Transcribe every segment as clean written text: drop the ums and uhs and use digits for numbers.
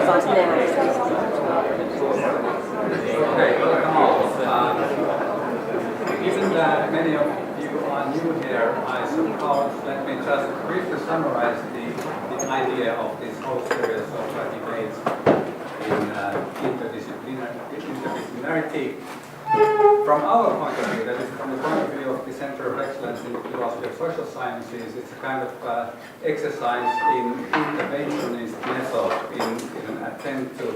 osaisi nähdä. Given that many of you are new here, I suppose let me just briefly summarize the idea of this whole series of debates in interdisciplinarity. From our point of view, that is from the point of view of the Center of Excellence in Philosophy of Social Sciences, it's a kind of exercise in interventionist method in an attempt to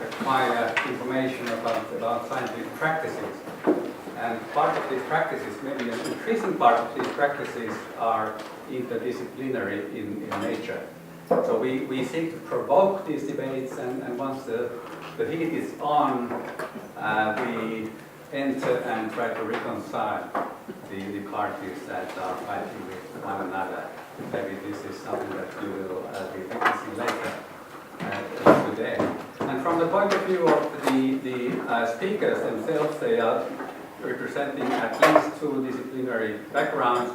acquire information about scientific practices. And part of these practices, maybe an increasing part of these practices, are interdisciplinary in nature. So we seek to provoke these debates, and once the heat is on, we enter and try to reconcile the parties that are fighting with one another. Maybe this is something that you will be witnessing later today. And from the point of view of the speakers themselves, they are representing at least two disciplinary backgrounds.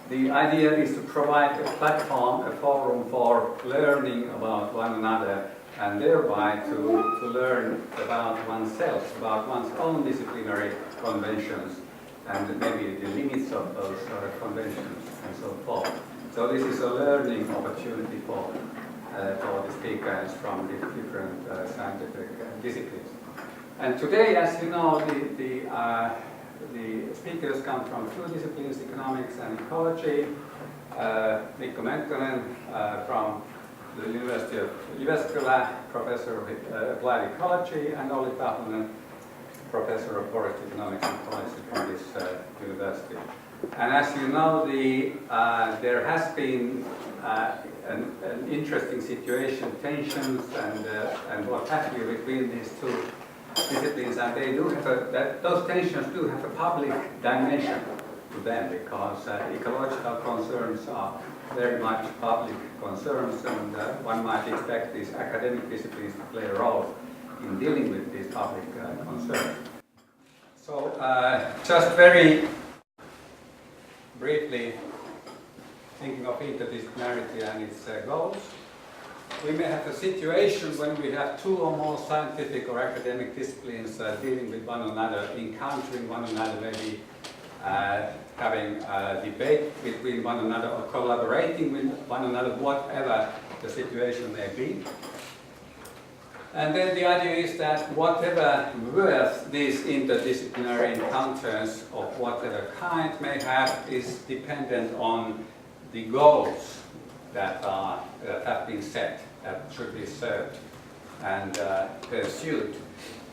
The idea is to provide a platform, a forum for learning about one another, and thereby to learn about oneself, about one's own disciplinary conventions, and maybe the limits of those conventions, and so forth. So this is a learning opportunity for the speakers from the different scientific disciplines. And today, as you know, the speakers come from two disciplines, economics and ecology. Mikko Mönkkönen from the University of Jyväskylä, professor of applied ecology, and Olli Tahvonen, professor of forest economics and policy from this university. And as you know, there has been an interesting situation, tensions and what have you between these two disciplines, and they do have those tensions do have a public dimension to them, because ecological concerns are very much public concerns, and one might expect these academic disciplines to play a role in dealing with these public concerns. So just very briefly, thinking of interdisciplinarity and its goals, we may have a situation when we have two or more scientific or academic disciplines dealing with one another, encountering one another, maybe having a debate between one another or collaborating with one another, whatever the situation may be. And then the idea is that whatever worth these interdisciplinary encounters of whatever kind may have is dependent on the goals that have been set, that should be served and pursued.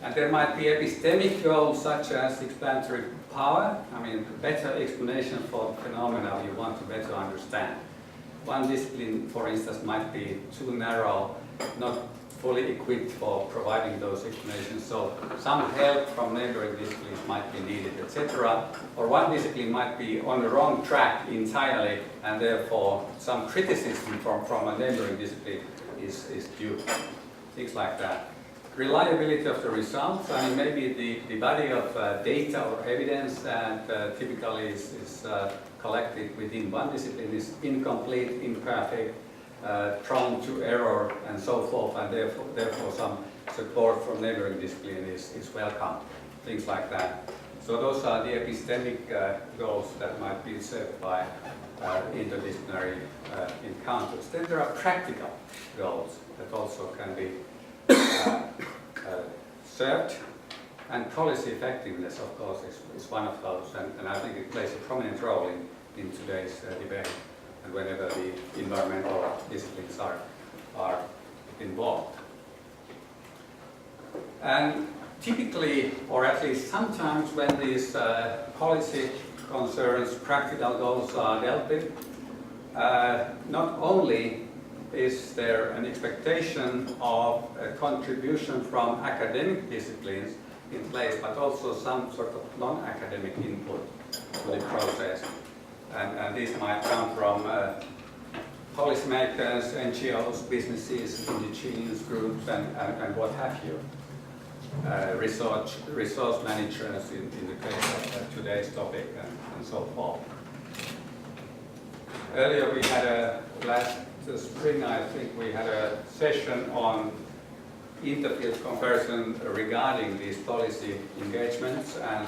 And there might be epistemic goals such as explanatory power, I mean better explanation for the phenomena you want to better understand. One discipline, for instance, might be too narrow, not fully equipped for providing those explanations, so some help from neighboring disciplines might be needed, etc. Or one discipline might be on the wrong track entirely, and therefore some criticism from a neighboring discipline is due. Things like that. Reliability of the results, I mean maybe the body of data or evidence that typically is collected within one discipline is incomplete, imperfect, prone to error and so forth, and therefore some support from neighboring discipline is welcome, things like that. So those are the epistemic goals that might be served by interdisciplinary encounters. Then there are practical goals that also can be served, and policy effectiveness, of course, is one of those, and I think it plays a prominent role in today's debate, and whenever the environmental disciplines are involved. And typically, or at least sometimes, when these policy concerns, practical goals are dealt with, not only is there an expectation of a contribution from academic disciplines in place, but also some sort of non-academic input to the process. And these might come from policymakers, NGOs, businesses, indigenous groups, and what have you. Resource managers in the case of today's topic, and so forth. Earlier we had last spring, I think we had a session on interfield comparison regarding these policy engagements, and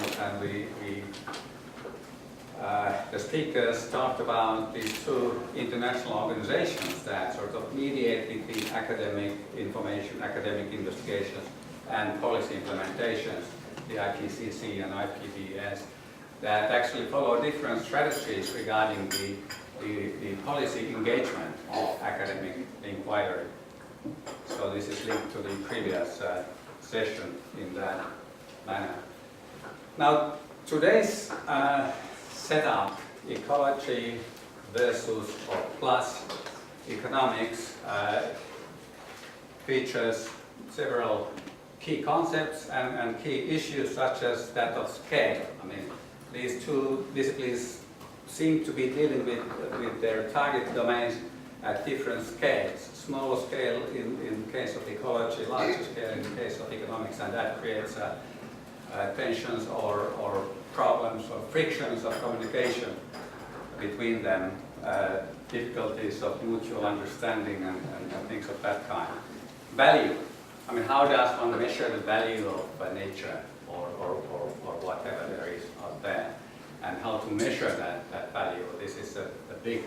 the speakers talked about these two international organizations that sort of mediate between academic information, academic investigations, and policy implementations, the IPCC and IPBES, that actually follow different strategies regarding the policy engagement of academic inquiry. So this is linked to the previous session in that manner. Now, today's setup, ecology versus or plus economics, features several key concepts and key issues such as that of scale. I mean, these two disciplines seem to be dealing with their target domains at different scales. Smaller scale in case of ecology, larger scale in the case of economics, and that creates tensions or problems or frictions of communication between them, difficulties of mutual understanding and things of that kind. Value. I mean, how does one measure the value of nature or whatever there is out there, and how to measure that value? This is a big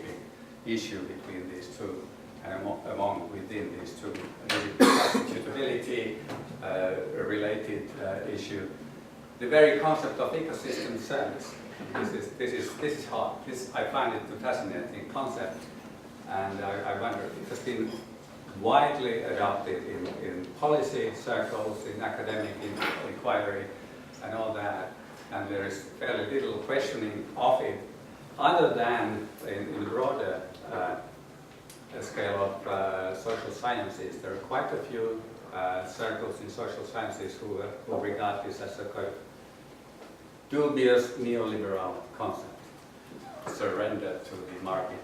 issue between these two and within these two. Substitutability, a related issue. The very concept of ecosystem service. This is hard. I find it a fascinating concept, and I wonder, it has been widely adopted in policy circles, in academic inquiry, and all that, and there is fairly little questioning of it, other than in broader scale of social sciences. There are quite a few circles in social sciences who regard this as a kind of dubious neoliberal concept, surrender to the market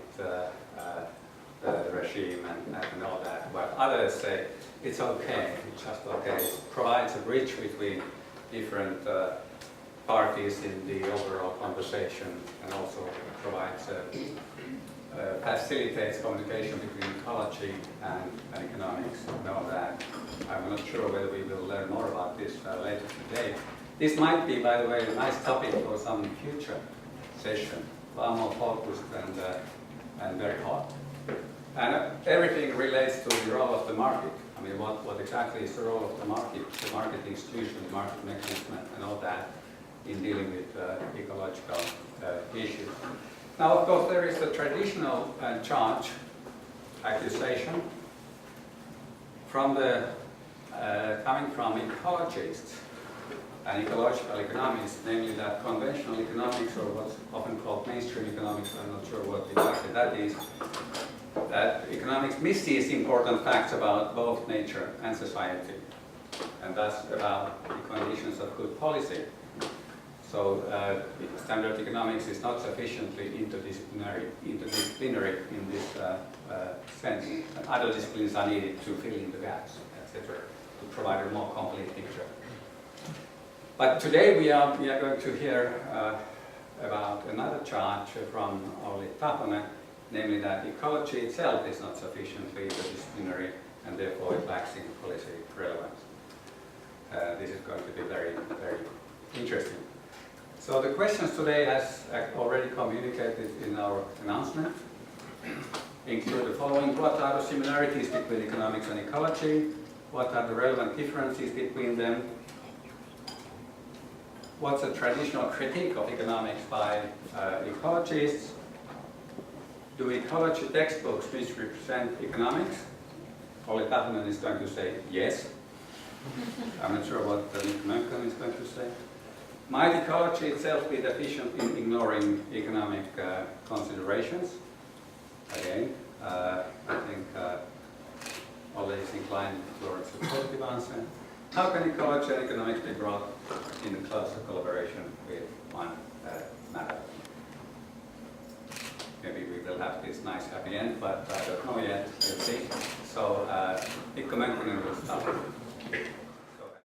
regime and all that. But others say it's okay, it's just okay. It provides a bridge between different parties in the overall conversation, and also provides facilitates communication between ecology and economics and all that. I'm not sure whether we will learn more about this later today. This might be, by the way, a nice topic for some future session, far more focused and very hot. And everything relates to the role of the market. I mean, what exactly is the role of the market institution, the market mechanism, and all that in dealing with ecological issues. Now, of course, there is the traditional charge, accusation, from coming from ecologists and ecological economists, namely that conventional economics, or what's often called mainstream economics, I'm not sure what exactly that is, that economics misses important facts about both nature and society, and thus about the conditions of good policy. So standard economics is not sufficiently interdisciplinary in this sense. And other disciplines are needed to fill in the gaps, etc., to provide a more complete picture. But today we are going to hear about another charge from Olli, Tahvonen, namely that ecology itself is not sufficiently interdisciplinary, and therefore it lacks in policy relevance. This is going to be very, very interesting. So the questions today, as already communicated in our announcement, include the following. What are the similarities between economics and ecology? What are the relevant differences between them? What's a traditional critique of economics by ecologists? Do ecology textbooks misrepresent economics? Olli Tahvonen is going to say yes. I'm not sure what Mönkkönen is going to say. Might ecology itself be deficient in ignoring economic considerations? Again, I think Olli is inclined towards a positive answer. How can ecology and economics be brought in closer collaboration with one another? Maybe we will have this nice happy end, but I don't know yet. We'll see. So, Mikko Mönkkönen will start.